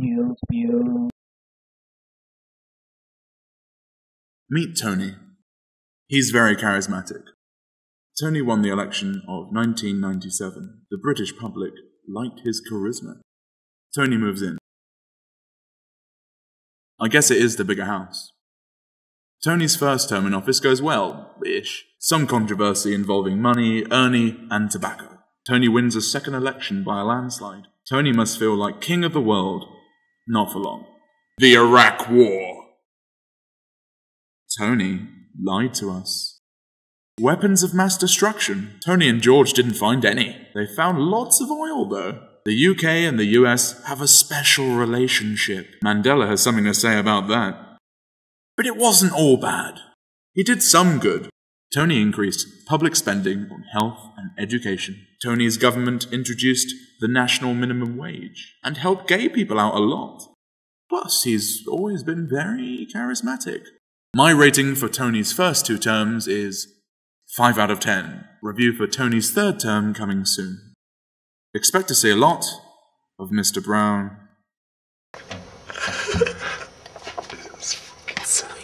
uSpew. Meet Tony. He's very charismatic. Tony won the election of 1997. The British public liked his charisma. Tony moves in. I guess it is the bigger house. Tony's first term in office goes well-ish. Some controversy involving money, Ernie, and tobacco. Tony wins a second election by a landslide. Tony must feel like king of the world. Not for long. The Iraq War. Tony lied to us. Weapons of mass destruction. Tony and George didn't find any. They found lots of oil, though. The UK and the US have a special relationship. Mandela has something to say about that. But it wasn't all bad. He did some good. Tony increased public spending on health and education. Tony's government introduced the national minimum wage and helped gay people out a lot. Plus, he's always been very charismatic. My rating for Tony's first 2 terms is 5 out of 10. Review for Tony's third term coming soon. Expect to see a lot of Mr. Brown. It's fucking silly.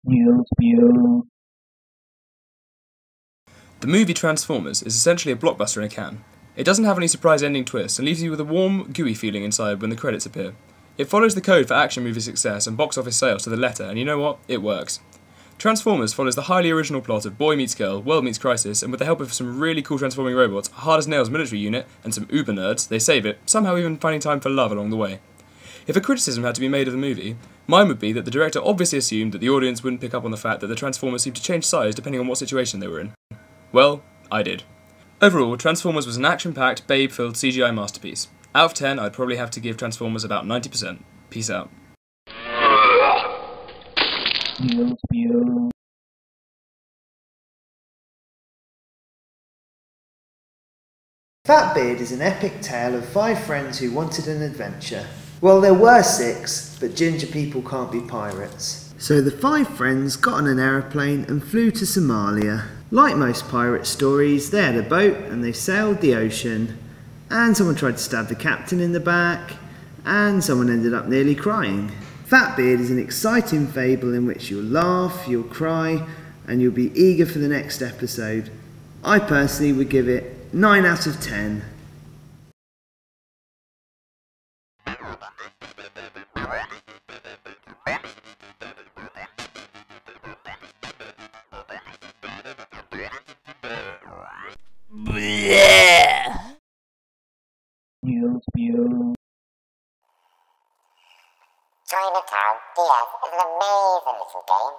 uSpew. The movie Transformers is essentially a blockbuster in a can. It doesn't have any surprise ending twists and leaves you with a warm, gooey feeling inside when the credits appear. It follows the code for action movie success and box office sales to the letter, and you know what? It works. Transformers follows the highly original plot of boy meets girl, world meets crisis, and with the help of some really cool transforming robots, a hard-as-nails military unit, and some uber nerds, they save it, somehow even finding time for love along the way. If a criticism had to be made of the movie, mine would be that the director obviously assumed that the audience wouldn't pick up on the fact that the Transformers seemed to change size depending on what situation they were in. Well, I did. Overall, Transformers was an action-packed, babe-filled CGI masterpiece. Out of 10, I'd probably have to give Transformers about 90%. Peace out. uSpew. Fatbeard is an epic tale of 5 friends who wanted an adventure. Well, there were 6, but ginger people can't be pirates. So the 5 friends got on an aeroplane and flew to Somalia. Like most pirate stories, they had a boat and they sailed the ocean. And someone tried to stab the captain in the back. And someone ended up nearly crying. Fatbeard is an exciting fable in which you'll laugh, you'll cry, and you'll be eager for the next episode. I personally would give it 9 out of 10. uSpew. Chinatown DS is an amazing little game.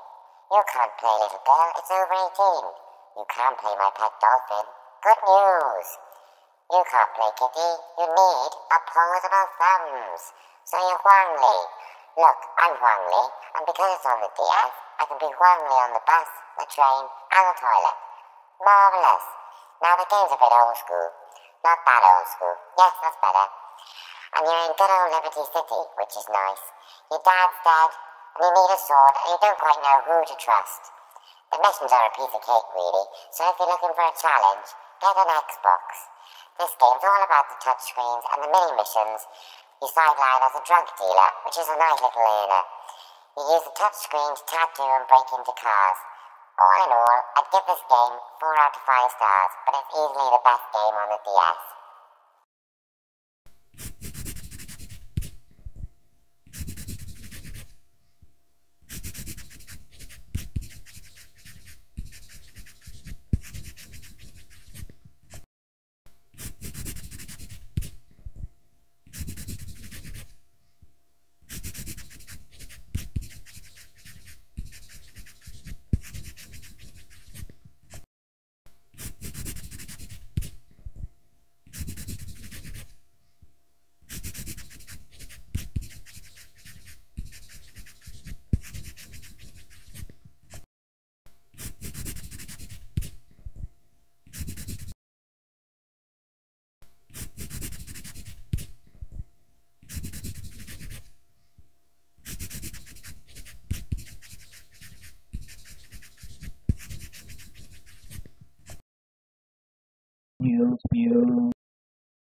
You can't play Little Girl, it's over 18. You can't play My Pet Dolphin. Good news! You can't play Kitty, you need opposable thumbs. So you're Huangli. Look, I'm Huangli, and because it's on the DS, I can be Huangli on the bus, the train, and the toilet. Marvellous. Now the game's a bit old school. Not that old school. Yes, that's better. And you're in good old Liberty City, which is nice. Your dad's dead, and you need a sword, and you don't quite know who to trust. The missions are a piece of cake, really, so if you're looking for a challenge, get an Xbox. This game's all about the touchscreens and the mini-missions. You sideline as a drug dealer, which is a nice little earner. You use the touchscreen to tattoo and break into cars. All in all, I'd give this game 4 out of 5 stars, but it's easily the best game on the DS. uSpew.